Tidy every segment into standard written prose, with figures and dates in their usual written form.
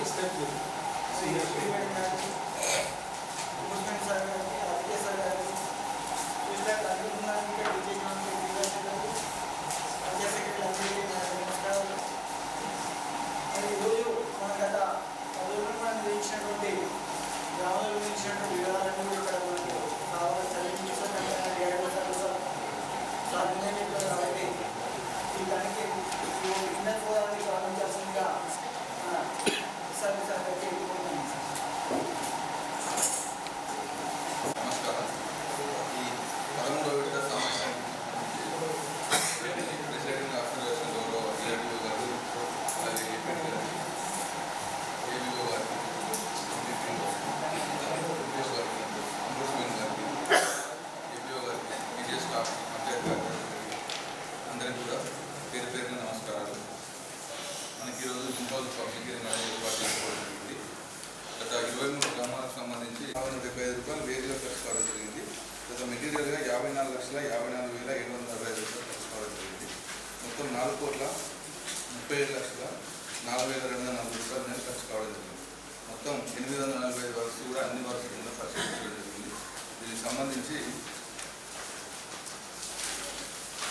ఈరోజు మన గత 10 రోజులు మనం నిర్వహించినటువంటి గ్రామంలో నిర్వహించినటువంటి వివరాలన్నీ ఇక్కడ మనకు కావాలి కాబట్టి ఈ దానికి ఉన్నత పోరాన్ని ప్రారంభించాల్సిందిగా నమస్కారం. ఈ 13వ విడత సమావేశం ప్రెసిడెంట్ అబ్జర్వేషన్ గౌరవ డిఆర్డీఓ గారు, అలాగే ఏపీడీ గారు, ఏబీఓ గారికి, అంబుడ్స్మెన్ గారికి, ఏపీఓ గారికి, మీడియా స్టాఫ్, పంచాయతీ గారికి అందరికీ కూడా పేరు పేరున నమస్కారాలు. మనకి ఈరోజు సింపాల్ పబ్లిక్ ఏర్పాటు చేసుకోవడం జరిగింది. గత 23 గ్రామాలకు సంబంధించి 75 రూపాయలు వేదిగా ఖర్చు కావడం జరిగింది. గత మెటీరియల్గా 54,54,745 రూపాయలు ఖర్చు కావడం జరిగింది. మొత్తం 4,37,40,240 రూపాయలు నేను ఖర్చు కావడం జరిగింది. మొత్తం 845 వర్క్స్ కూడా అన్ని వర్క్స్ కింద పరిశీలించడం జరిగింది. దీనికి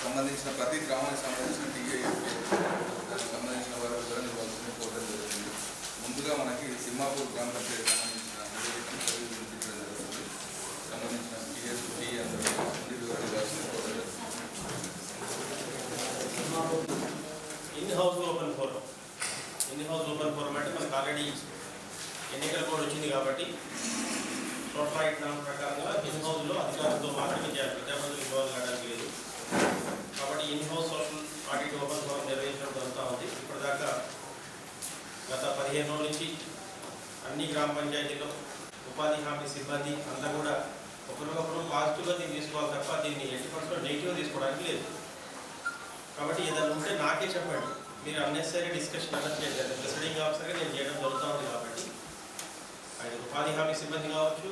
సంబంధించిన ప్రతి గ్రామానికి సంబంధించిన టీఏఎఫ్ఏ దానికి సంబంధించిన వారు కూడా ఇవ్వాల్సిన కోరడం జరుగుతుంది. ముందుగా మనకి తిమ్మాపూర్ గ్రామ పంచాయతీ సంబంధించిన చూపించడం జరుగుతుంది. సంబంధించిన టీఎస్టీ అందరూ ఇవ్వాల్సిన కోరడం జరుగుతుంది. ఇన్ హౌస్ ఓపెన్ ఫోరం అంటే మనకు ఆల్రెడీ ఎన్నికల కోడ్ వచ్చింది కాబట్టి ప్రోటోకాల్ ప్రకారంగా ఇన్ హౌస్లో అధికారులతో మాత్రమే చేయాలి, ప్రజాప్రతినిధులు ఇన్వాల్వ్ కావడానికి లేదు. కాబట్టి in house social audit open forum నిర్వహించడం జరుగుతూ ఉంది. ఇప్పటిదాకా గత 15 రోజుల నుంచి అన్ని గ్రామ పంచాయతీల్లో ఉపాధి హామీ సిబ్బంది అంతా కూడా ఒకరికొకరు పాజిటివ్గా దీన్ని తీసుకోవాలి తప్ప దీన్ని 80% నెగిటివ్గా తీసుకోవడానికి లేదు. కాబట్టి ఏదైనా ఉంటే నాకే చెప్పండి, మీరు అన్నెసరీ డిస్కషన్ అలా చేయలేదు. ప్రెసిడింగ్ ఆఫీసర్గా నేను చేయడం జరుగుతూ ఉంది. కాబట్టి అది ఉపాధి హామీ సిబ్బంది కావచ్చు,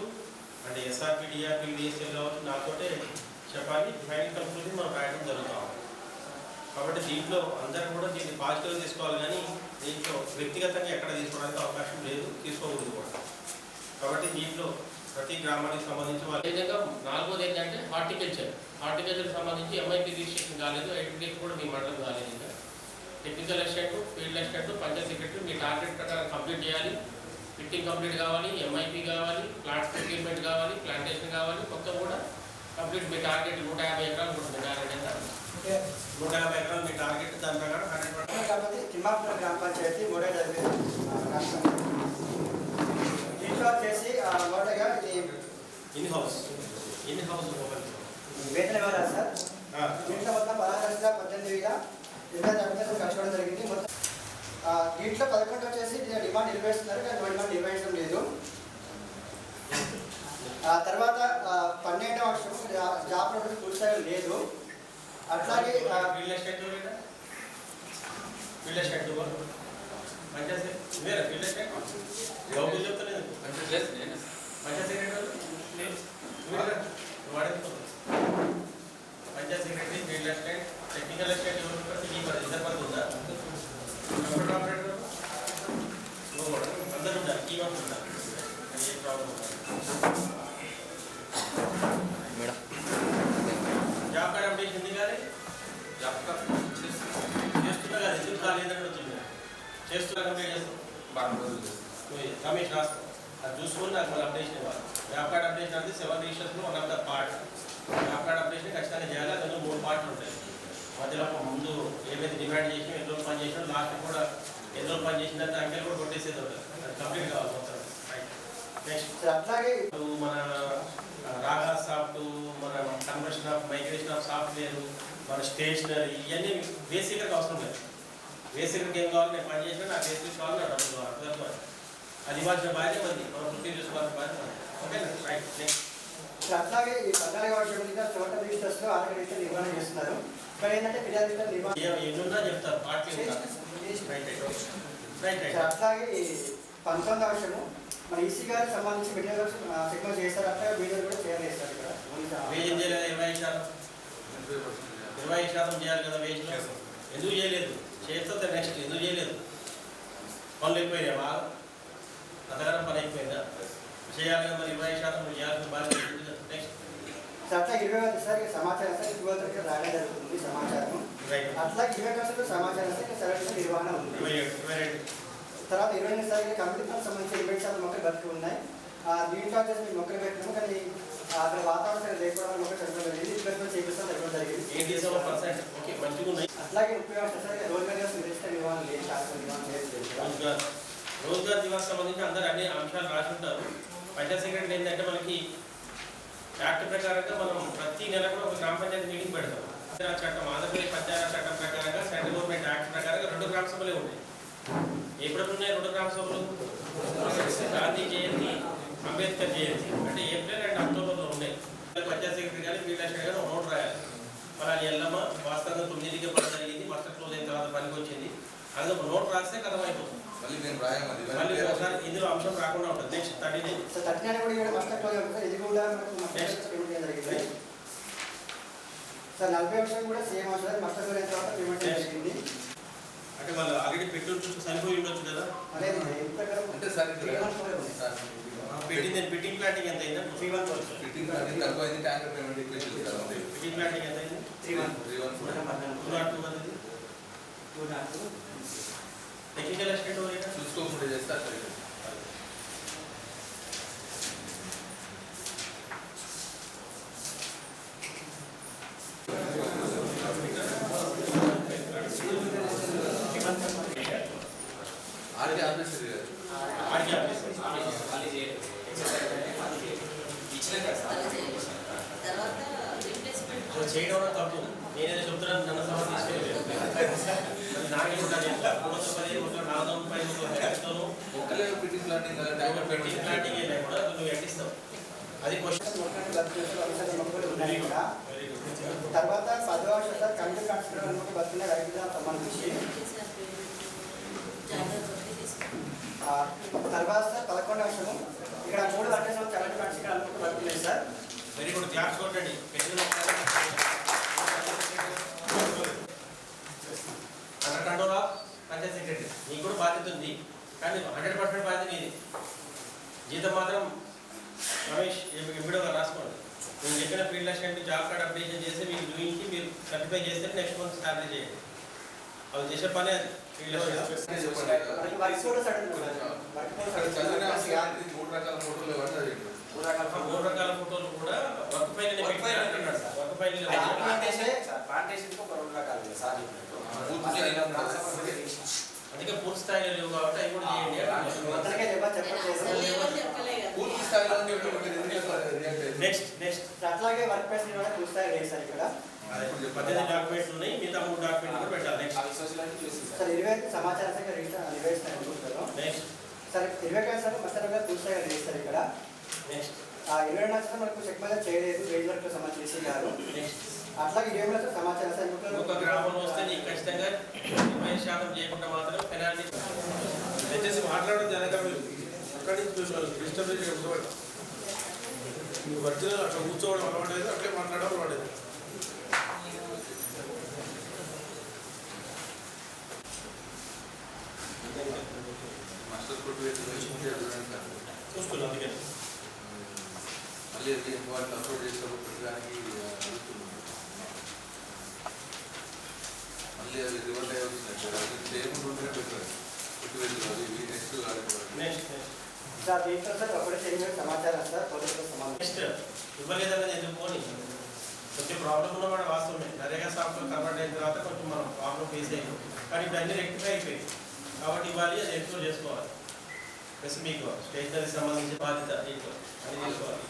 అంటే ఎస్ఆర్పి, డిఆర్పి, డిఎస్ఎల్ కావచ్చు, నాతోటే చెప్పాలి. ఫైనల్ కంక్లూజన్ మనం రాయడం జరుగుతూ ఉంది. కాబట్టి దీంట్లో అందరూ కూడా దీన్ని పాజిటివ్గా తీసుకోవాలి, కానీ దీంట్లో వ్యక్తిగతంగా ఎక్కడ తీసుకోవడానికి అవకాశం లేదు, తీసుకోకూడదు కూడా. కాబట్టి దీంట్లో ప్రతి గ్రామానికి సంబంధించి అదేవిధంగా 4వది ఏంటంటే హార్టికల్చర్ సంబంధించి ఎంఐపీ రిజిస్ట్రేషన్ కాలేదు, ఐడెంటిఫికేషన్ కూడా మీ మండలం కాలేదు. ఇంకా technical assistant, field assistant, panchayat secretary మీ టార్గెట్ ప్రకారం కంప్లీట్ చేయాలి. ఫిట్టింగ్ కంప్లీట్ కావాలి, ఎంఐపీ కావాలి, ప్లాంట్ ప్రొక్యూర్మెంట్ కావాలి, ప్లాంటేషన్ కావాలి. మొత్తం కూడా కంప్లీట్ మీ టార్గెట్ 150 ఎకరాలు ఉంటుంది. 150 ఎకరాలు మీ టార్గెట్. దాని ప్రకారం 100%. కాబట్టి తిమ్మాపూర్ గ్రామ పంచాయతీ 355 దీంట్లో వచ్చేసి మొదటగా ఇన్ హౌస్ ఓపెన్ వేతన వివరాలు సార్. దీంట్లో మొత్తం 16,18,000 ఖర్చు జరిగింది. మొత్తం దీంట్లో 11 వచ్చేసి డిమాండ్ నిర్వహిస్తున్నారు, కానీ డిమాండ్ నిర్వహించడం లేదు. తర్వాత 12వ వర్షం జాబ్ ప్రొడక్ట్ పూర్తిగా లేదు. అట్లాగే ఫీల్డ్ అసిస్టెంట్ పంచాయతీ వేరే ఫీల్డ్ అసిస్టెంట్ గౌరవ చెప్తలేదు. పంచాయతీ secretary panchayat secretary, field assistant, technical assistant ఎవరు ఈ ఇద్దరు పని ఉందా? కంప్యూటర్ ఆపరేటర్ అందరూ ఉంటారు, ఈ వర్క్ ఉంటారు. ఏ problem madam job card updation ఉంది కానీ చేస్తున్నా కదా, ఎందుకు కాలేదని అడుగుతుంది. చేస్తున్నా కంప్లీట్ చేస్తాం, కమిషన్ రాస్తాం. అది చూసుకొని నాకు మళ్ళీ అప్డేషన్ ఇవ్వాలి. జాబ్ కార్డ్ అప్డేషన్ అంటే 7 రిజిస్టర్స్లో 1 of the part. Job card updation ఖచ్చితంగా చేయాలి. అందులో 3 పార్ట్లు ఉంటాయి. మధ్యలో ముందు ఏమైతే డిమాండ్ చేసినా, ఎన్ని రోజులు పని చేసినా, లాస్ట్ కూడా ఎన్ని రోజులు పని చేసిందంటే అంకెలు కూడా కొట్టేసేది ఉంటుంది. అది కంప్లీట్ కావాలి మొత్తం. నెక్స్ట్ అట్లాగే మన రాగా సాఫ్ట్, మన conversion of migration of software, మన స్టేషనరీ, ఇవన్నీ బేసిక్గా అవసరం లేదు. బేసిక్గా ఏం కావాలి, నేను పని చేసినా నాకు బేసిక్ కావాలి, నా డబ్బులు కావాలి. అది ఇవ్వాల్సిన బాధ్యత మంది, మనం పూర్తి చేసుకోవాల్సిన బాధ్యత. ఓకేనా? రైట్. నెక్స్ట్ అట్లాగే ఈ 14వ వర్షం మీద టోటల్ రిజిస్టర్స్లో 6 రిజిస్టర్ నిర్వహణ చేస్తున్నారు. ఇక్కడ ఏంటంటే ఫిర్యాదు నిర్వహణ ఎన్నున్నా చెప్తారు, పార్టీ అట్లాగే ఈ 19వ వర్షము మన ఈసీ గారికి సంబంధించి మెటీరియల్స్ చెక్మెంట్ చేస్తారు. అట్లా వీడియో కూడా షేర్ చేస్తారు. ఇక్కడ వేజ్ చేయలేదు, 25% చేయాలి కదా. వేజ్ ఎందుకు చేయలేదు? చేస్తే నెక్స్ట్ ఎందుకు చేయలేదు? పనులు ఎక్కువైనాయి బాగా. అంతగానం పని అయిపోయిందా? చేయాలి మరి 20% చేయాల్సిన బాధ్యత ఉంది. నెక్స్ట్ సార్ అట్లా 20 సార్ సమాచారం సార్ 20 రాయడం జరుగుతుంది సమాచారం. అట్లా 20% సమాచారం సార్ సరైన నిర్వహణ ఉంది. 27 తర్వాత 20 సార్ కంపెనీకి సంబంధించి 20% మొక్కలు బతికి ఉన్నాయి. దీంట్లో వచ్చేసి మేము మొక్కలు పెట్టినాము కానీ అక్కడ వాతావరణం లేకపోవడం మొక్కలు చనిపోవడం జరిగింది. ఇబ్బంది చేపిస్తాం ఇవ్వడం జరిగింది. 87% ఓకే మంచిగా ఉన్నాయి. అట్లాగే 30 సార్ రోజుగారి నిర్దిష్ట నిర్వహణ లేదు, శాస్త్ర నిర్వహణ లేదు. రోజ్గార్ దివాస్ సంబంధించి అందరూ అన్ని అంశాలు రాసి ఉంటారు. పంచాయత్ సెక్రటరీ ఏంటంటే మనకి యాక్ట్ ప్రకారంగా మనం ప్రతి నెల కూడా ఒక గ్రామ పంచాయతీ మీటింగ్ పెడతాం. చట్టం ఆంధ్రప్రదేశ్ పంచాయతీ చట్టం ప్రకారంగా సెంట్రల్ గవర్నమెంట్ యాక్ట్ ప్రకారంగా 2 గ్రామ సభలే ఉంటాయి. ఎప్పుడు ఉన్నాయి 2 గ్రామ సభలు? గాంధీ జయంతి, అంబేద్కర్ జయంతి అంటే ఏప్రిల్ అండ్ అక్టోబర్లో ఉన్నాయి. పంచాయత్ సెక్రటరీ కానీ ఫీల్డ్ అసిస్టెంట్ కానీ ఒక నోట్ రాయాలి. మరి అది ఎల్లమ్మ వాస్తవంగా 9కి పని జరిగింది, మాస్టర్ క్లోజ్ అయిన తర్వాత పనికి వచ్చింది. అది ఒక నోట్ రాస్తే కథం అయిపోతుంది. మళ్ళీ ఒకసారి ఇందులో అంశం రాకుండా ఉంటుంది. నెక్స్ట్ 39 కూడా మాస్టర్ క్లోజ్ అవుతుంది. ఇది కూడా జరిగింది సార్. 40% కూడా సేమ్ అవసరం మాస్టర్ క్లోజ్ అయిన తర్వాత పేమెంట్ జరిగింది. అంటే వాళ్ళు ఆల్రెడీ పెట్రోల్ సరిపోయి ఉండొచ్చు కదా. అదే అంటే సార్ ఫిట్టింగ్ ప్లాంటింగ్ ఎంత అయిందా? 314. ఫిట్టింగ్ ప్లాంటింగ్ తక్కువ అయింది. ట్యాంకర్ పేమెంట్ ఎక్కువ ఇచ్చింది కదా. ఫిట్టింగ్ ప్లాంటింగ్ ఎంత అయింది? 314. టెక్నికల్ అసిస్టెంట్ చూసుకోకుండా చేస్తే అక్కడ ఆర్కే ఆఫీసర్ చేయడం తప్పు. నేనేదో చెప్తున్నాను, నన్ను సభ తీసుకెళ్ళలేదు. నాకే ఫిట్టింగ్ ప్లాంటింగ్ ఫిట్టింగ్ ప్లాంటింగ్ అయినా కూడా నువ్వు ఎట్టిస్తావు. అది క్వశ్చన్. తర్వాత 10% కంటి కన్స్ట్రక్షన్ బతుకున్న రైతులకు సంబంధించి తర్వాత 11 ఇక్కడ 3 వర్షాలు కరెంట్ కట్స్ ఇక్కడ అనుకుంటూ బతుకున్నాయి సార్. వెరీ గుడ్, క్లాప్స్ కొట్టండి. Under control of Panchayat secretary. నీకు కూడా బాధ్యత ఉంది కానీ 100% బాధ్యత నీది. జీతం మాత్రం రమేష్ ఎంపీడో గారు రాసుకోండి. నేను చెప్పిన field assistant job card updation చేసి మీకు చూపించి మీరు సర్టిఫై చేస్తే నెక్స్ట్ మంత్ సాలరీ చేయండి. వాళ్ళు చేసే పనే అది. ఫీల్డ్ అసిస్టెంట్ 3 రకాల ఫోటోలు ఇవ్వండి. 3 రకాల ఫోటోలు కూడా వర్క్ ఫైల్ అన్నాడు. వర్క్ ఫైల్ అందుకే పూర్తి స్థాయిలో లేవు కాబట్టి అవి కూడా చేయండి. పూర్తి స్థాయిలో నెక్స్ట్ అట్లాగే వర్క్ ప్లేస్ కూడా పూర్తి స్థాయి లేదు సార్. ఇక్కడ 18 డాక్యుమెంట్స్ ఉన్నాయి, మిగతా 3 డాక్యుమెంట్లు కూడా పెట్టాలి. సార్ 25 సమాచారం సార్ నిర్వహిస్తారు. నెక్స్ట్ సార్ 25 సార్ మసాలా పూర్తి స్థాయి లేదు సార్. ఇక్కడ నెక్స్ట్ 22 సార్ మనకు చెక్ మీద చేయలేదు, వేజ్ వర్క్ సంబంధించి గారు. నెక్స్ట్ అట్లాగే 20 సమాచారం సార్. ఒక గ్రామంలో వస్తే నీకు ఖచ్చితంగా 20% చేయకుండా మాత్రం పెనాల్టీ. దయచేసి మాట్లాడడం జనక మీరు అక్కడి నుంచి డిస్టర్బ్ చేయడం. మీకు వర్జినల్ అట్లా కూర్చోవడం అలవాటు, అట్లే మాట్లాడడం అలవాటు. మాస్టర్ కోర్టు చూసుకున్నాం. అందుకే మళ్ళీ వాళ్ళు అప్లోడ్ చేసినప్పుడు దానికి మళ్ళీ అది రివర్ట్ అయ్యి వచ్చింది. చేయకుండా పెట్టారు. నెక్స్ట్ సార్ దీంట్లో సార్ ఒకటే తెలియని సమాచారం సార్. నెక్స్ట్ ఇవ్వలేదన్నది ఎందుకోని కొంచెం ప్రాబ్లం ఉన్నమాట వాస్తవమే. నరేగా సాఫ్ట్వేర్ కన్వర్ట్ అయిన తర్వాత కొంచెం మనం ప్రాబ్లం ఫేస్ అయ్యాం కానీ ఇప్పుడు అన్ని రెక్టిఫై అయిపోయింది కాబట్టి ఇవ్వాలి. అది ఎక్స్ప్లోర్ చేసుకోవాలి. ప్లస్ మీకు స్టేషనరీ సంబంధించి బాధ్యత దీంట్లో అన్ని తీసుకోవాలి.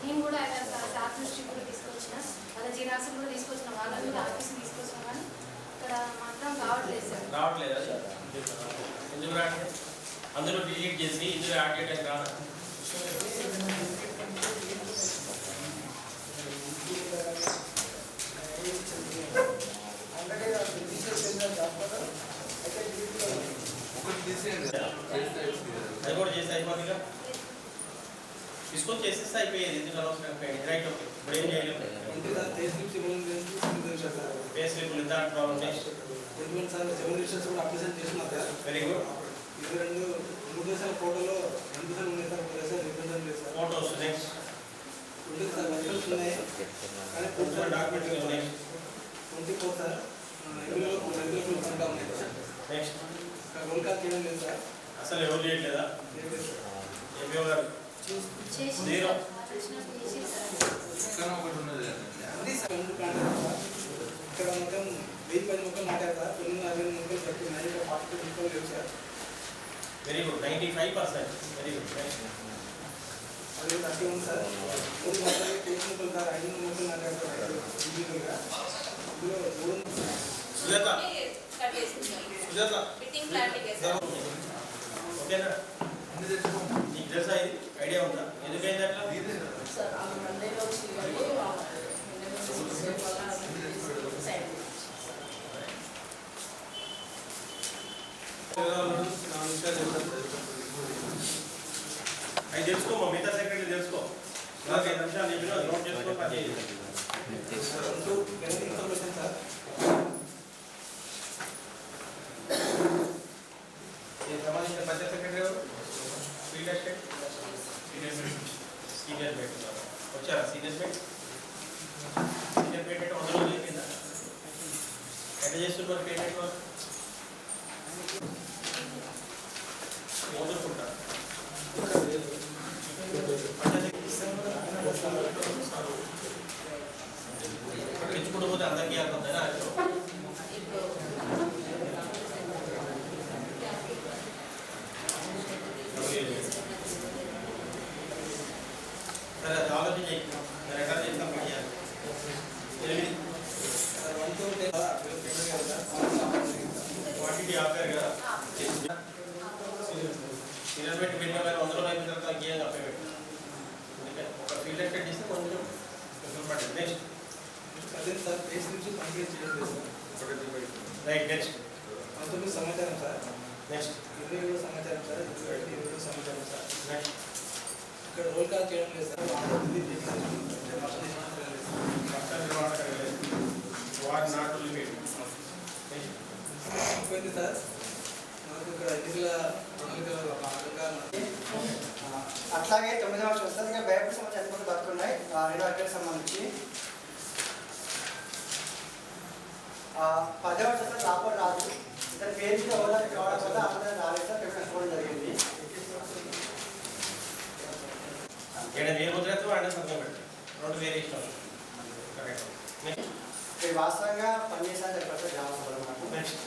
నేను కూడా ఆయన స్టాఫ్ దృష్టికి కూడా తీసుకొచ్చిన, వాళ్ళ జీరాక్స్ కూడా తీసుకొచ్చిన, వాళ్ళని కూడా ఆఫీస్కి తీసుకొచ్చిన, కానీ ఇక్కడ మాత్రం రావట్లేదు సార్. రావట్లేదు అది ఎందుకు రావట్లేదు? అందులో డిలీట్ చేసి ఇందులో యాడ్ చేయడానికి రాదు. ఒకటి తీసేయండి. అది కూడా చేసి అయిపోతుందిగా, తీసుకొని చేసేస్తే అయిపోయేది. ఎందుకు అనవసరం రైట్. ఓకే, ఇప్పుడు ఏం చేయలేదు. పే స్లిప్ లేదా problem next. Very good. Photos next. Document next. అసలు ఎవరు చేయట్లేదా? ఎంపీఓ గారు జీరో. ఇక్కడ ఒకటి ఉన్నది ఇక్కడ మొత్తం 1000 మొక్కలు నాటారు సార్. 960 మొక్కలు పెట్టినాయి. 40 మొక్కలు లేవు sir. Very good, 95%. Very good. Next. అది 30 ఉంది సార్. 3 మొక్కలు 10 మొక్కలు సార్. 5 మొక్కలు నాటారు సార్. ఇండివిజువల్గా ఇందులో 3 సుజాత ఓకేనా? నీకు తెలుసా ఇది? ఐడియా ఉందా ఎందుకైంది అట్లా? అవి తెలుసుకోమా, మిగతా సెక్రటరీ తెలుసుకో. 5 నిమిషాలు చెప్పిన నోట్ చేసుకో. పని ఇన్ఫర్మేషన్ సార్. సంబంధించిన పంచాయత్ సెక్రటరీ ఎవరు? ఫీల్డ్ అసిస్టెంట్ సీనియర్ పేట్ వచ్చారా? సీనియర్ పేట్ అంటే 100 రోజులు అయిపోయిందా? ఎట్లా చేస్తున్నారు పేమెంట్? వదులుకుంటా పెంచుకుంటూ పోతే అందరికీ అవుతుందా? సరే, అది ఆలోచన చేయి. ఎక్కడ చేస్తాం పడియాలి. క్వాంటిటీ ఆపారు కదా. సీనియర్ పెట్టి పెట్టిన 100 రోజులు అయిపోయిన తర్వాత ఇంకేం అప్పేపెట్టు. అందుకే ఒక ఫీల్డ్ ఎక్టెడ్ చేస్తే కొంచెం పడింది. నెక్స్ట్. అదే సార్ పేస్ నుంచి కంప్లీట్ చేయలేదు సార్. రైట్. నెక్స్ట్. పంతొమ్మిది సమాచారం సార్. నెక్స్ట్. 27 సమాచారం సార్. 27 సమాచారం సార్. నెక్స్ట్. ఇక్కడ రోల్ కాల్ చేయడం లేదు సార్. What not limit. అయిపోయింది సార్. మనకు ఇక్కడ ఎన్నికల భాగంగా అట్లాగే 9వ వర్షం వస్తుంది. ఇంకా భయపడి సమాచారం కూడా బతుకున్నాయి 2వ అక్కడికి సంబంధించి 10వ వర్షం రాబోయే రాదు. ఇతని పేరు కావడం వల్ల అందరూ రాలేదు సార్. పెట్టుకోవడం జరిగింది. ఇక్కడ వేరు ముద్రతో అంటే సంతకం పెట్టి 2 వేరే ఇష్టం. కరెక్ట్. నెక్స్ట్. వాస్తవంగా పనిచేసాను చెప్పారు గ్రామ సభలో మాకు. నెక్స్ట్.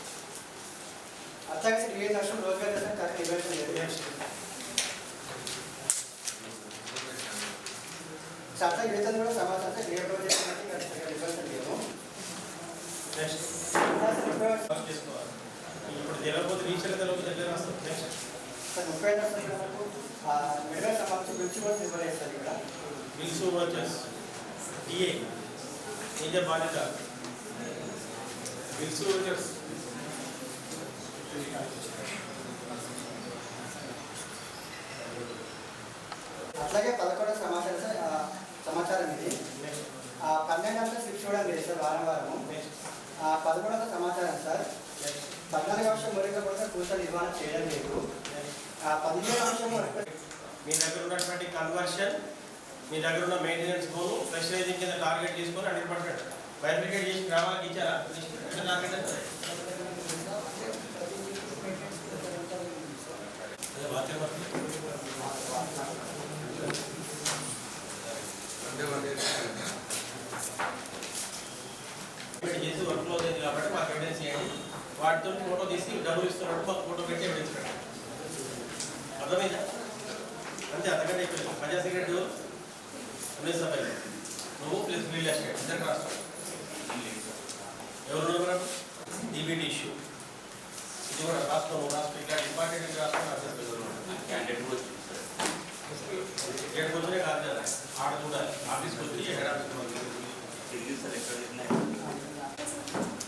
అట్లాగే డివిజన్ నష్టం రోజుగారు కరెక్ట్ నిర్వహించడం లేదు. నెక్స్ట్. అట్లా వేతన కూడా సమాచారం నిర్వహించడం లేదు. నెక్స్ట్. చేసుకోవాలి. ఇప్పుడు తెలియకపోతే రీచర్ తెలియకపోతే దగ్గర వస్తుంది. నెక్స్ట్. 30 వరకు మెడికల్ సంబంధించి బిల్స్ కూడా నిర్వహిస్తారు. ఇక్కడ బిల్స్ వచ్చేసి డిఏ నిజ బాధ్యత. బిల్స్ వచ్చేసి అట్లాగే 11వ సమాచారం ఇది. 12 స్లిప్స్ కూడా లేదు సార్ వారం వారము. 11వ సమాచారం సార్. 14వ అంశం మురిగా కూడా కూర్చొని నిర్వహణ చేయడం లేదు. 15వ అంశము మీ దగ్గర ఉన్నటువంటి కన్వర్షన్, మీ దగ్గర ఉన్న మెయింటెనెన్స్ గోలు స్పెషలైజింగ్ కింద టార్గెట్ తీసుకొని 100% వెరిఫికేట్ చేసి గ్రామాలకు ఇచ్చారా? టార్గెట్ చేసి వర్క్ క్లోజ్ అయింది కాబట్టి మాకు ఎవిడెన్స్ చేయండి. వాటితో ఫోటో తీసి డబ్బులు ఇస్తున్నట్టు మాకు ఫోటో పెట్టి ఎవిడెన్స్ పెట్టండి. అర్థమైందా? అంతే, అంతకంటే ఎక్కువ. ప్రజా సెక్రటరీ మున్సిపల్ నువ్వు ప్లస్ రియల్ ఎస్టేట్ ఇద్దరు రాష్ట్రం ఎవరు మనకు డీబీటీ ఇష్యూ ఇది కూడా రాష్ట్రం ఇట్లా ఇంపార్టెంట్ రాష్ట్రం క్యాండిడేట్ కూడా టికెట్ కోసమే కాదు కదా ఆడ చూడాలి ఆఫీస్కి వచ్చి హెడ్ ఆఫీస్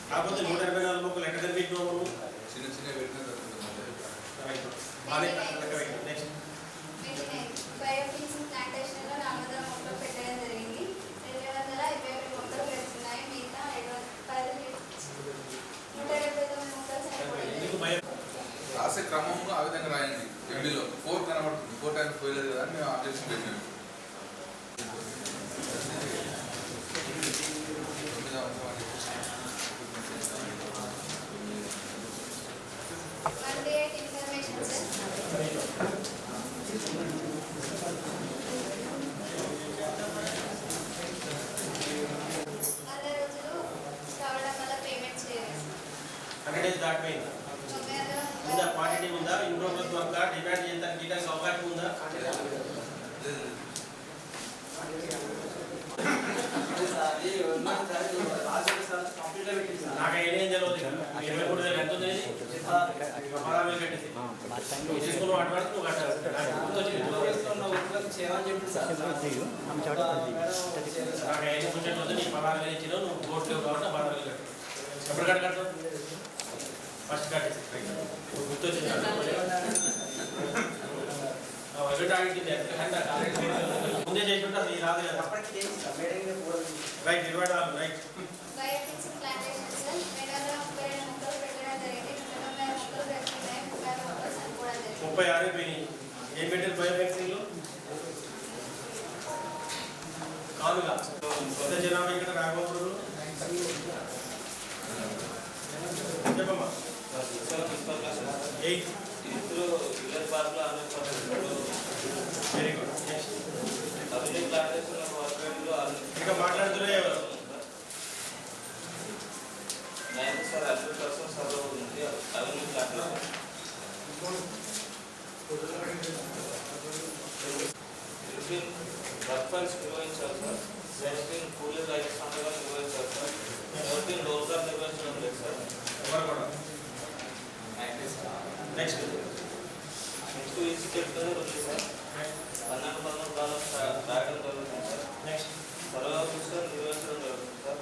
కాకపోతే 184 మొక్కలు ఎక్కడ కనిపించాము చిన్న చిన్న పెట్టిన నెక్స్ట్ బయోఫిక్స్ ప్లాంటేషన్లో 400 మొక్కలు పెట్టడం జరిగింది. 221 మొక్కలు పెడుతున్నాయి. మిగతా 179 మొక్కలు చనిపోయాయి. రాసే క్రమంలో ఆ విధంగా రాయండి. ఎంబీలో 4 కనబడుతుంది, 4 టైమ్స్ పోయలేదు కదా మేము ఆబ్జెక్షన్ పెట్టినాము. Information sir. దాటిపోయిందా ఉందా క్వాంటిటీ ఉందా ఇంప్రూవ్మెంట్ వర్క్ డిమాండ్ చేయడానికి గీయడానికి అవకాశం ఉందా నాకు ఏం తెలియదు 23,000 ఎంత ఉంది 16,000 కట్టేసి తీసుకున్న అడ్వాన్స్ నువ్వు కట్టాలి నాకు 5% ఉంది నీకు 16,000 ఇచ్చినావు నువ్వు కోర్టు లేవు కాబట్టి 16,000 కట్టాలి ఎప్పుడు కట్టాలి ఫస్ట్ కట్టేసి గుర్తొచ్చింది ముందే చేసి ఉంటారు ఈ రాదు కదా రైట్ 24 రైట్ బయోఫిక్స్ ప్లాంటేషన్ సార్. 232 మొక్కలు పెట్టడం జరిగింది. 290 మొక్కలు పెడుతున్నాయి. 30 మొక్కలు చనిపోవడం జరిగింది. 36 అయిపోయినాయి. ఏం పెట్టారు బయోఫిక్సింగ్లో కాదుగా కొత్త జనాభా ఇక్కడ రాకపోవడం చెప్పమ్మా 8 విలేజ్ పార్క్లో 100% వెరీ గుడ్ నెక్స్ట్ అభివృద్ధి ప్లాంటేషన్ వర్క్లో ఇంకా మాట్లాడుతున్నా ఎవరు 9 సార్ 100% సర్వ్ అవుతుంది అభివృద్ధి ప్లాంటేషన్ వర్క్ ఫండ్స్ నిర్వహించాలి సార్. 16 కూలీ రైతు సంఘాలు నిర్వహించాలి సార్. 14 రోజ్గార్ నిర్వహించడం లేదు సార్. ఎవరు కూడా నెక్స్ట్ ఈజీ చెప్తారు ఉంది సార్. 12 కాలం రాయడం జరుగుతుంది సార్. నెక్స్ట్ సర్వ ఆఫీసర్ నిర్వహించడం జరుగుతుంది సార్.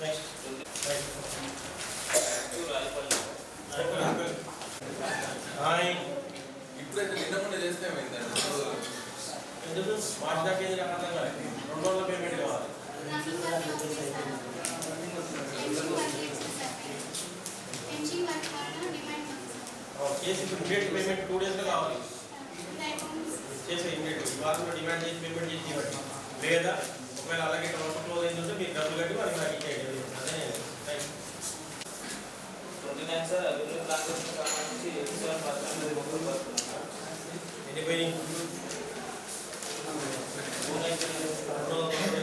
నెక్స్ట్ రాయపల్లి హాయ్ ఇప్పుడైతే నిన్న మొన్న చేస్తే ఏమైందండి ఎందుకు మార్చి దాకా ఏది అర్థం కాదు 2 రోజుల పేమెంట్ కావాలి పెన్షన్ వర్క్ మాత్రం డిమాండ్ ఉంది సార్. కేసు ఇమీడియట్ పేమెంట్ 2 డేస్లో కావాలి చేసే ఇమీడియట్ వారంలో డిమాండ్ చేసి పేమెంట్ చేసి ఇవ్వండి లేదా ఒకవేళ అలాగే వర్క్ క్లోజ్ అయిందంటే మీకు డబ్బులు కట్టి మనకి నాకు ఇచ్చేయండి అదే రైట్ 29 సార్ అభివృద్ధి ప్లాంటేషన్ సంబంధించి 87% మొక్కలు పడుతున్నాం సార్. ఎన్ని పోయినాయి 299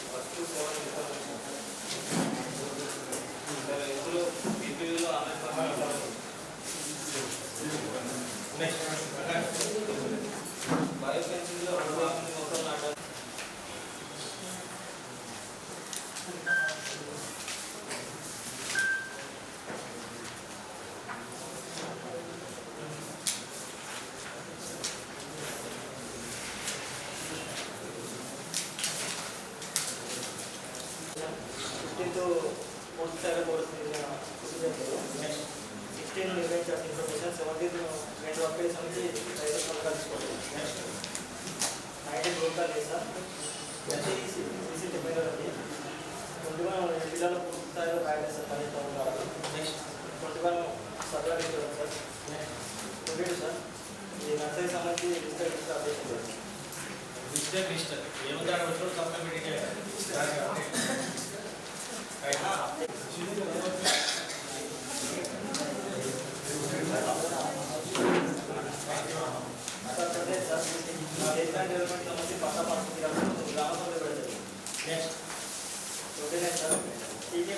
ఫస్ట్ 7 సార్ ఇందులో బీపీలో 100% బయోఫెన్సింగ్లో 2 మొక్కలు నాటారు. రిజిస్టర్ ఏముందా వచ్చిన సంతకం పెట్టి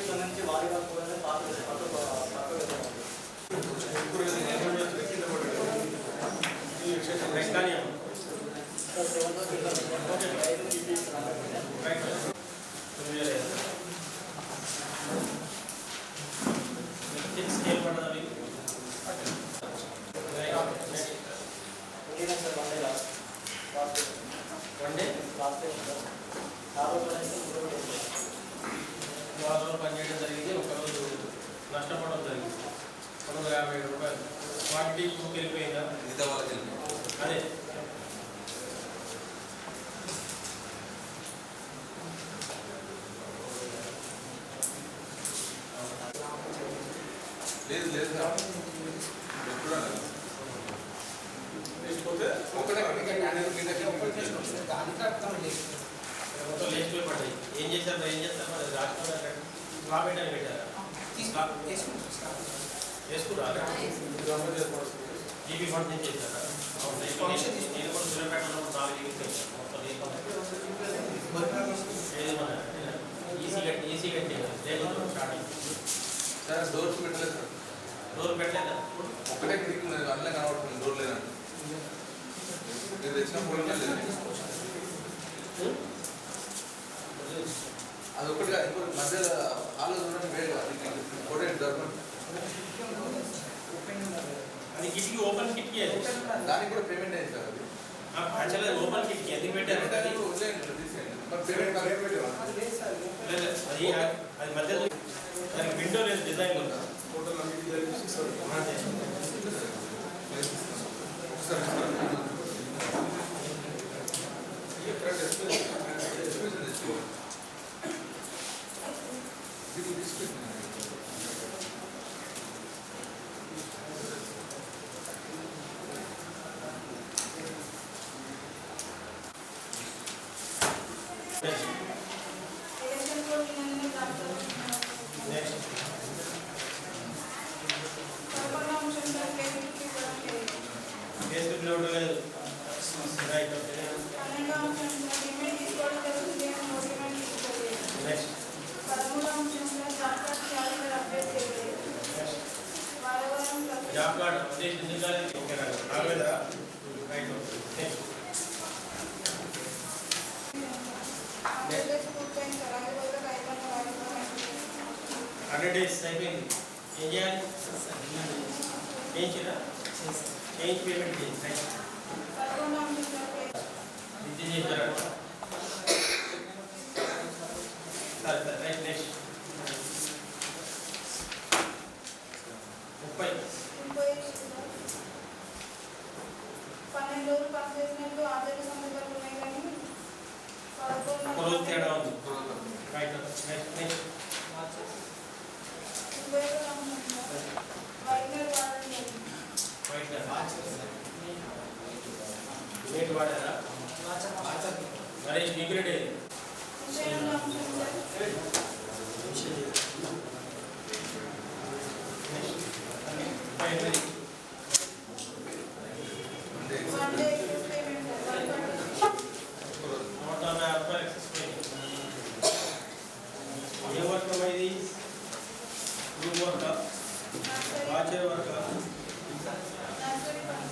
సంబంధించి వారి అయినా sir one day last one day last day sir 4 రోజులు అయితే 3 రోజులు 4 రోజులు పనిచేయడం జరిగింది, ఒకరోజు నష్టపోవడం జరిగింది. 250 రూపాయలు క్వాంటిటీ బుక్ వెళ్ళిపోయిందా? మిగతా వాళ్ళకి అదే లేదు లేదు సార్ ఎప్పుడు లేకపోతే ఒకటే మొత్తం లేచిపోయి పడ్డాయి. ఏం చేస్తారు మరి రాష్ట్రంలో స్లాబ్ పెట్టారు వేసుకురా జీబీ ఫండ్ నుంచి చేశారా? నేను కూడా సూర్యాపేటలో 4 జీబీ మొత్తం ఈసీ కట్టి స్టార్టింగ్ సార్ డోర్స్ పెట్టలేదు సార్, డోర్ పెట్టలేదా? ఒకటే కిటికీ ఉన్నది, అందులో కనబడుతుంది, డోర్ లేదండి. మీరు తెచ్చిన ఫోటో లేదు, అది ఒకటిగా ఇంకో మధ్యలో హాల్లో చూడండి, వేడిగా ఫోటో దొరకండి. అది కిటికీ ఓపెన్ కిటికీ అది దానికి కూడా పేమెంట్ అయింది సార్. అది యాక్చువల్గా ఓపెన్ కిటికీ ఎందుకు పెట్టారు? దానికి వదిలేయండి, తీసేయండి. మరి పేమెంట్ కరెక్ట్ పెట్టారు. అది మధ్యలో దానికి విండో లేదు, డిజైన్ ఉందా? ఎలక్షన్ కోడ్ నిన్న ప్రాంతంలో సర్వనాంశంగా పేరుకి ఇవ్వడం లేదు. లేదు రైట్. 12వ అంశంలో డిమాండ్ తీసుకోవడం జరుగుతుంది అని నోటిఫికేషన్ తీసుకోలేదు. నెక్స్ట్ 13వ అంశంలో జాబ్ కార్డ్ క్యాలెండర్ అప్డేట్ చేయలేదు. వారవారం జాబ్ కార్డ్ అప్డేట్ ఎందుకు కాలేదా? రైట్. నెక్స్ట్ ఆంధ్రప్రదేశ్ పూర్తయిన తర్వాత రోజులకు అయిపోయిన వారితో 100 days అయిపోయింది. ఏం చేయాలి? చేయించిరా? చేయించి పేమెంట్ చేయండి. రైట్. 11వ అంశంలో విద్య చేశారా? సరే రైట్. నెక్స్ట్ 30 12 రోజులు పనిచేసినట్టు ఆర్థిక సందర్భాలు ఉన్నాయి కానీ ఒక రోజు తేడా ఉంది. రైట్. నెక్స్ట్ వైద్యులు వాడడం జరిగింది. వైట్ వాడారా? నరేష్ డిగ్రేడ్ అయ్యింది. 38వ అంశంలో వన్ డే పేమెంట్ 150 రూపాయలు ఎక్సెస్ పోయింది. ఏ వర్క్ ఇది? Group work, watcher work, nursery fund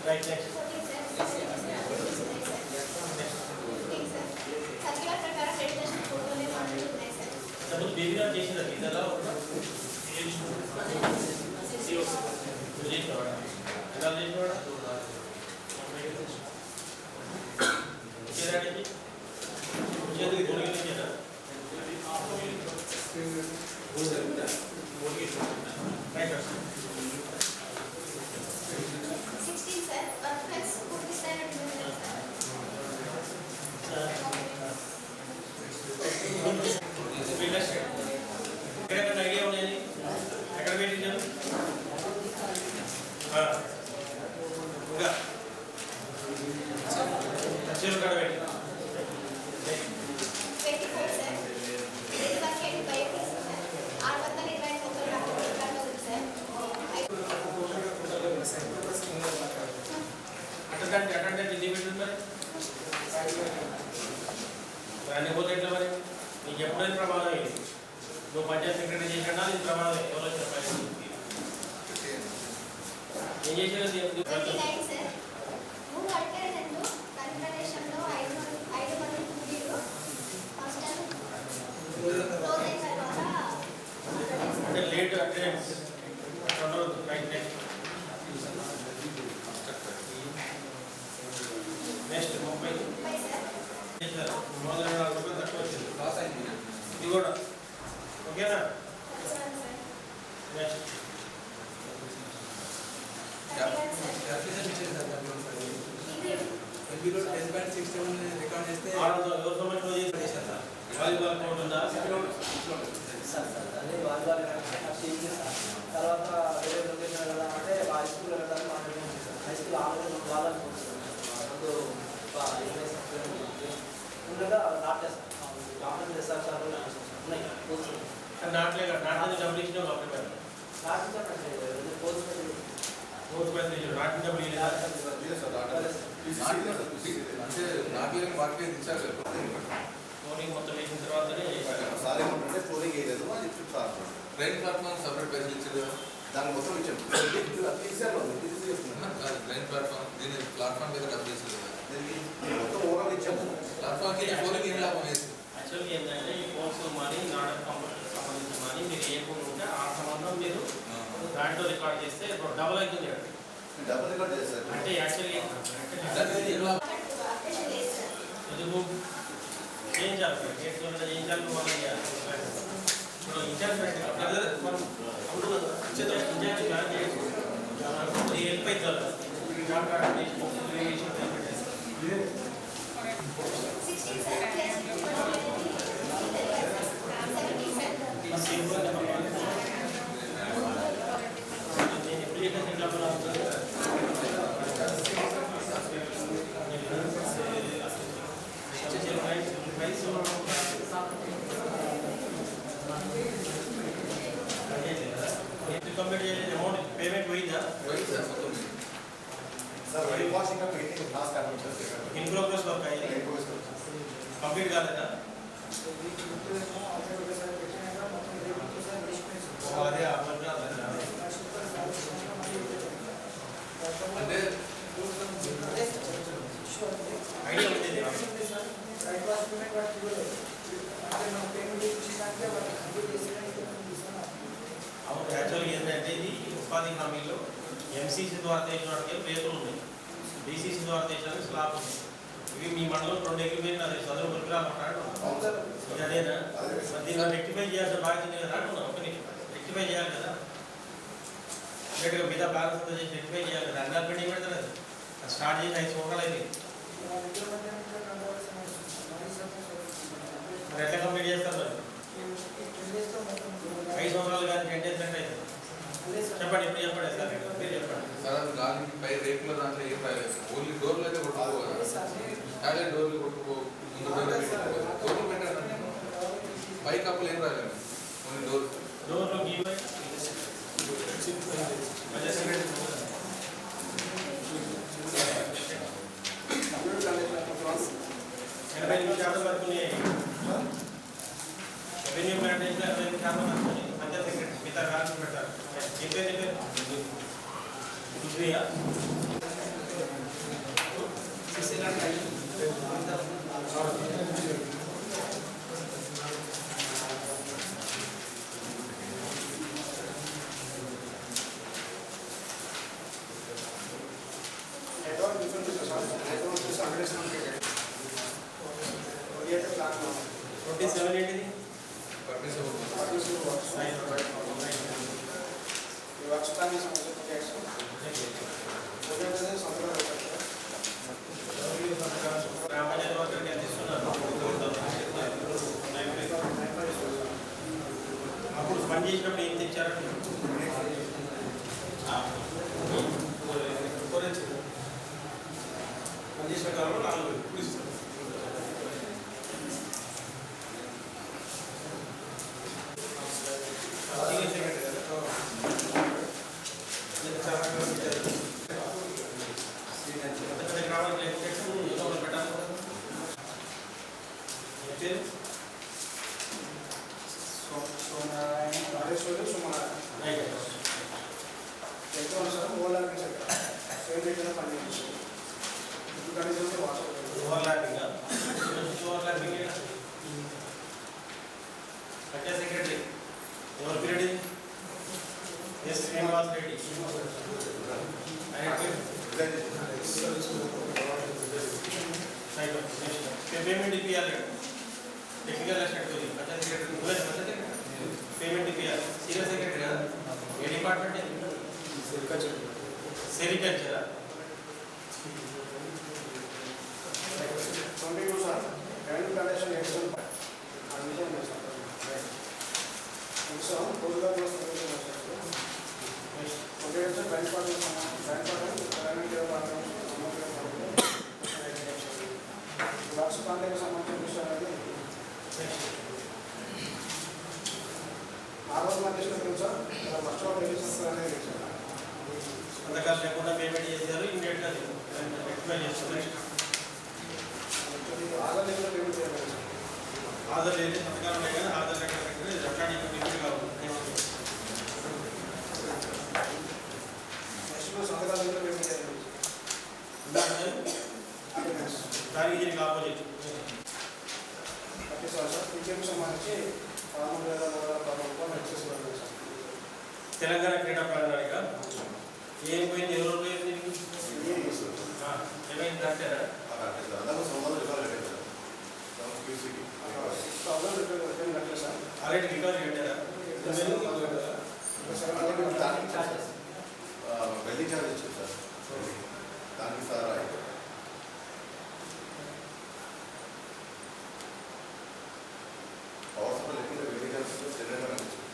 right. Next suppose Baby గారు చేసిందా? ఇదలా చేసినవాడా? ఎలా చేసినవాడా? వచ్చేదానికి వచ్చేది గోడికి వచ్చేదా? రైట్. 16 సార్ వర్క్ ప్లస్ పూర్తి స్థాయి ఉంటుంది ఎక్కడ ఐడియా ఉన్నాయి? ఎక్కడ పెట్టించారు? ఇంకా చర్చలు కాడ పెట్టి 24 సార్ ఇది బకెట్ బయట సార్ 620 మొక్కలు రాకపోతే సార్ అటెండెంట్ ఇది పెట్టింది. మరి అన్ని పోతే ఎట్లా మరి? నీకు ఎప్పుడైనా ప్రమాదం ఇది. నువ్వు పంచాయత్ సెక్రటరీ చేసినా ఇది ప్రమాదం. ఎవరో చెప్పాలి. ఏం చేశారు 29 సార్. 3 అటెండెంట్లు కన్ఫరెన్స్లో 5 మంది కూలీలు ఫస్ట్ టైం క్లోజ్ అయిన తర్వాత అంటే లేట్ అటెండెన్స్ నెక్స్ట్ 30 సార్. చేశారు 304 రూపాయలు తక్కువ వచ్చింది లాస్ అయింది ఇది కూడా ఓకేనా సార్ నెక్స్ట్ 31 సార్. క్యాల్కులేషన్ ఇచ్చేది సార్ ఇంక్లూడ్ రికార్డ్ చేస్తే ఆడతో ఎవరు సంబంధించిన చేశారు వాలీబాల్ కోర్టు ఉందా సార్ అదే వాలీబాల్ చేంజ్ సార్. తర్వాత వేరే లొకేషన్ వెళ్దామంటే హై స్కూల్ వెళ్ళడానికి మాట్లాడుతున్నాం సార్. హై స్కూల్ ఆల్రెడీ వాళ్ళని ముందు ముందుగా నాట్లేదు సార్. గవర్నమెంట్ చేస్తారు సార్ ఉన్నాయి కూర్చొని నాట్లేదు డబ్బులు ఇచ్చిన అప్పుడు నాటించాలంటే కోర్సు కోర్టు పైన నాటిన డబ్బులు ఇవ్వలేదా అంటే నాట్లేని వాటికి ఇచ్చారు కోడింగ్ మొత్తం వేసిన తర్వాతనే సార్ ఏమంటే పోలింగ్ వేయలేదు అని చెప్పి సార్ ట్రైన్ ప్లాట్ఫామ్ సపరేట్ పైసలు ఇచ్చారు దాని మొత్తం ఇచ్చాము ట్రైన్ ప్లాట్ఫామ్ దీని ప్లాట్ఫామ్ మీద డబ్బులు ఇచ్చారు మొత్తం ఓవరాల్ ఇచ్చాము ప్లాట్ఫామ్కి పోలింగ్ ఏం లాభం వేసి యాక్చువల్గా ఏంటంటే ఈ కోర్సు కానీ నాటక కాంపిటీషన్ సంబంధించి కానీ మీరు ఏ భూమి ఉంటే ఆ సంబంధం మీరు దాంట్లో రికార్డ్ చేస్తే డబుల్ అవుతుంది డబుల్ రికార్డ్ చేస్తారు అంటే యాక్చువల్లీ దానికి ఏం లాభం అప్డేషన్ లేదు సార్. చదువు చేయించాలి సార్ చేయించాలి మనం ఇప్పుడు ఇన్ఛార్జ్ పెట్టాలి మనం ఇన్ఛార్జ్ ప్లాన్ చేసి హెల్ప్ అవుతారు జాబ్ కార్డ్ చేసి 16 sir. Plus 17 sir. Amount payment పోయిందా పోయింది సార్ మొత్తం sir white washing painting last in progress work అయ్యింది కంప్లీట్ కాలేదా అదే అంటే ఐడియా ఉంది అవును యాక్చువల్గా ఏంటంటే ఇది ఉపాధి హామీలో ఎంసీసీ ద్వారా చేసిన వాటికి రేతులు ఉన్నాయి డీసీసీ ద్వారా చేసిన స్లాబ్ ఉంది ఇవి మీ మండలం 2 ఎగ్రిమెంట్ అది చదువు పరికరాలు ఉంటాడు అదేనా దీన్ని రెక్టిఫై చేయాల్సిన బాధ్యత ఉంది కదా అంటున్నా ఒకటి రెక్టిఫై చేయాలి కదా ఇక్కడికి మీద బ్యాలెన్స్ అంతా చేసి రెక్టిఫై చేయాలి కదా అన్నీ పెండింగ్ పెడతారు అది స్టార్ట్ చేసి 5 సంవత్సరాలు అయింది మరి ఎట్లా కంప్లీట్ చేస్తారు మరి 5 సంవత్సరాలు కానీ 10 డేస్ అంటే చెప్పండి ఇప్పుడు చెప్పండి సార్ మీరు చెప్పండి సార్ దానికి పై రేట్లో దాంట్లో ఏం రాలేదు ఓన్లీ డోర్లు అయితే కొట్టుకో టాయిలెట్ డోర్లు కొట్టుకో ముందు డోర్లు పెట్టారు పై కప్పులు ఏం రాలేదు ఓన్లీ డోర్లో గీ ఎనభై నిమిషాలు వరకు రెవెన్యూ మేనేజ్మెంట్ 20 నిమిషాలు వరకు పంచాయత్ సెక్రటరీ మిగతా రాసి పెట్టారు చెప్పేది చూసియా ఏంటిది గ్రామ పంచాయతీ వర్కర్కి ఎంత ఇస్తున్నారు అప్పుడు పని చేసినప్పుడు ఏం తెచ్చారంటే పని చేసిన కాలంలో 4 ఇప్పుడు ఇస్తారు ఎక్కువ సార్ ఓవర్లాపింగ్ సార్ సేమ్ రేట్లో పనిచేయండి ఇంకొకటి వాట్సాప్ ఓవర్లాపింగ్ అంటే సెక్రటరీ ఎవరు period S Srinivas Reddy payment ఇప్పియాలి టెక్నికల్ అసిస్టెంట్ పేమెంట్ ఇప్పియాలి సీనియర్ సెక్రటరీ కదా ఏ డిపార్ట్మెంట్ సెరికల్చరా 22 సార్ రెండు కండిషన్ ఎక్స్టెండ్ సో పొద్దుగా ఒకే బ్యాంక్ పార్టీ లాస్ట్ కాంటాక్ట్ సంబంధించిన విషయాలు ఆ రోజు మధ్య సార్ ఫస్ట్ ఆఫ్ రిజిస్టర్ అనేది సంతకాలు లేకుండా పేమెంట్ చేశారు ఇమీడియట్గా ఎక్స్ప్లెయిన్ చేస్తున్నారు ఆధార్ లేకుండా పేమెంట్ చేయాలి ఆధార్ లేదు సంతకాలు ఉన్నాయి కానీ ఆధార్ లేకుండా ఎట్లాంటి పేమెంట్ కావాలి నెక్స్ట్ సంతకాలు లేకుండా పేమెంట్ చేయాలి దానికి దీనికి ఆపోజిట్ ఓకే సార్ టీచర్కి సంబంధించి 13,310 ఎక్సెస్ పడుతుంది సార్ తెలంగాణ క్రీడా ప్రణాళిక ఏం పోయింది ఎవరు పోయింది ఏమైంది అంటేనా ఆల్రెడీ రికవరీ పెట్టారా వెల్డింగ్ ఛార్జ్ ఇచ్చారు సార్ దానికి సార్ పవర్ సప్లై లేకుండా వెల్డింగ్ ఛార్జ్ జనరేటర్ అని ఇచ్చారు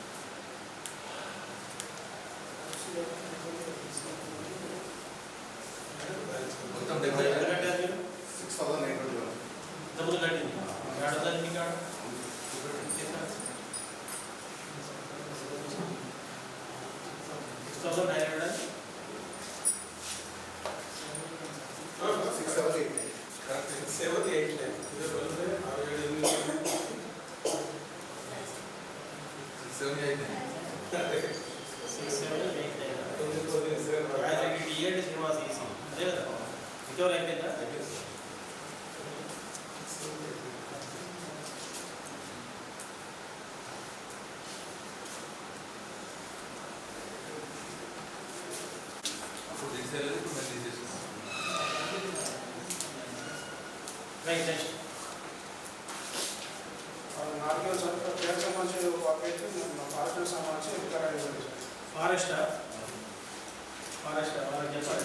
మొత్తం 70,000 6,921 ఇంతకుముందు కట్టింది ఏడాది మీకు ఆడ 6,900 678 శ్రీనివాస్ ఈసీ అదే కదా రికవర్ అయిపోయిందా అప్పుడు తీసేయాలి ఇప్పుడు మేము తీసేసుకున్నాం రైట్ నెక్స్ట్ నాలుగు సార్ పేరు సంబంధించి ఒక పేరు ఫారెస్ట్ సంబంధించి రికార్డ్ అయ్యింది ఫారెస్టా వాళ్ళకి చెప్పాలి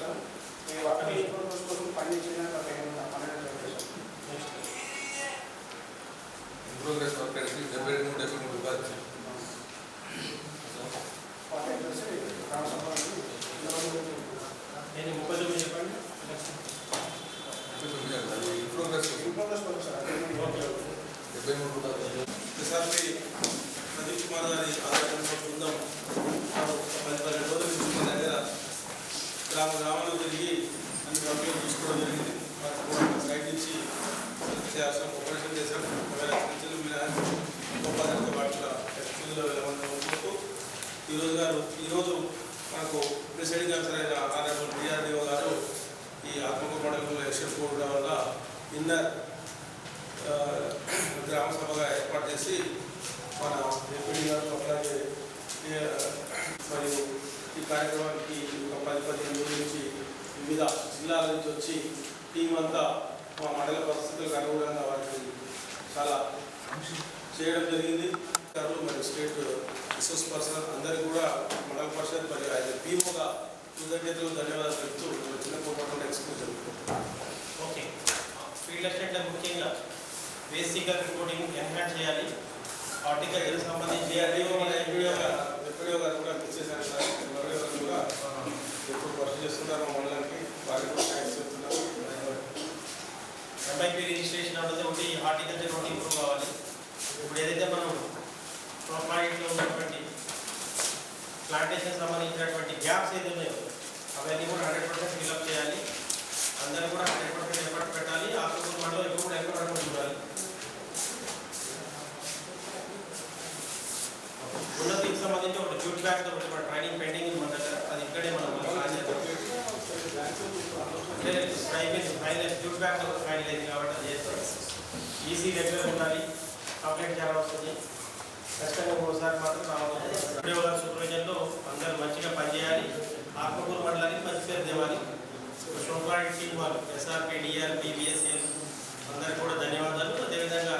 సార్ మీ వాటర్ కోసం పని చేసిన 12 ప్రోగ్రెస్ వర్క్ కలిసి 73 రూపాయలు నేను 39 చెప్పండి ప్రోగ్రెస్ ఓకే 73 రూపాయలు ఎస్ఆర్పి ప్రదీప్ కుమార్ గారి ఆధ్వర్యంలో బృందం 10 రోజుల నుంచి మన దగ్గర గ్రామంలో తిరిగి అన్ని కంపెనీలు చూసుకోవడం జరిగింది వారికి కూడా సైట్ నుంచి చేయాల్సిన ఆపరేషన్ చేశాం ఒకవేళ చర్చలు మీరు గొప్ప వాటిలో చర్చల్లో వెళ్ళమని ఈరోజు మనకు ప్రిసైడింగ్ ఆఫీసర్ అయిన ఆనరబుల్ డిఆర్డిఓ గారు ఈ ఆత్మకూరు మండలంలో ఎలక్షన్ పోవడం వల్ల ఇన్నర్ గ్రామ సభగా ఏర్పాటు చేసి మన ఎంపీడీ గారు అట్లాగే మరియు ఈ కార్యక్రమానికి ఒక 10-15 రోజుల నుంచి వివిధ జిల్లాల నుంచి వచ్చి టీం అంతా మా మండల పరిస్థితులకు అనుగుణంగా వాటిని చాలా చేయడం జరిగింది. మరియు స్టేట్ రిసోర్స్ పర్సన్ అందరికీ కూడా మండల పరిషత్ మరియు ఆయన పీఓగా కృతజ్ఞతలు ధన్యవాదాలు చెప్తూ చిన్న కోపకుండా ఎక్స్పోజ్ జరుగుతుంది. ఓకే ఫీల్డ్ అసిస్టెంట్ ముఖ్యంగా బేసిక్గా రిపోర్టింగ్ ఎన్హాన్స్ చేయాలి. హార్టికల్చర్ సంబంధించి ఎంపీడీఓ గారు కూడా ఇచ్చేసారు సార్. ఎంపీడీఓ గారు కూడా ఎప్పుడు వర్క్ చేస్తున్నారు మా మండలానికి వారికి కూడా థ్యాంక్స్ చెప్తున్నారు. ఎంఐపీ రిజిస్ట్రేషన్ అనేది ఒకటి హార్టికల్చర్ ఒకటి ఇంప్రూవ్ కావాలి. ఇప్పుడు ఏదైతే మనం ప్రాజెక్ట్లో ఉన్నటువంటి ప్లాంటేషన్ సంబంధించినటువంటి గ్యాప్స్ ఏదైతే ఉన్నాయో అవన్నీ కూడా 100% ఫిల్అప్ చేయాలి. అందరూ కూడా 100% ఎఫర్ట్ పెట్టాలి. ఆకుకూర మండలం ఎప్పుడు కూడా ఎఫర్ట్ చూడాలి. సంబంధించి ఒకటి జూట్ బ్యాగ్ ఒకటి మన ట్రైనింగ్ పెండింగ్ ఉంది మన దగ్గర, అది ఇక్కడే మనం ఫైనల్ జూట్ బ్యాగ్ ఫైనల్ అయింది కాబట్టి అది చేస్తాం. ఈసీ రెగ్యులర్ ఉండాలి, కంప్లైంట్ చాలా వస్తుంది, ఖచ్చితంగా 3 సార్లు మాత్రం రావాలి. ఉద్యోగాల సూపర్విజన్లో అందరూ మంచిగా పనిచేయాలి, ఆత్మకూరు మండలానికి మంచి పేరు తేవాలి. సోమవారి టీం వాళ్ళు ఎస్ఆర్పి, డిఆర్పి, బిఎస్ఎల్ అందరికీ కూడా ధన్యవాదాలు. అదేవిధంగా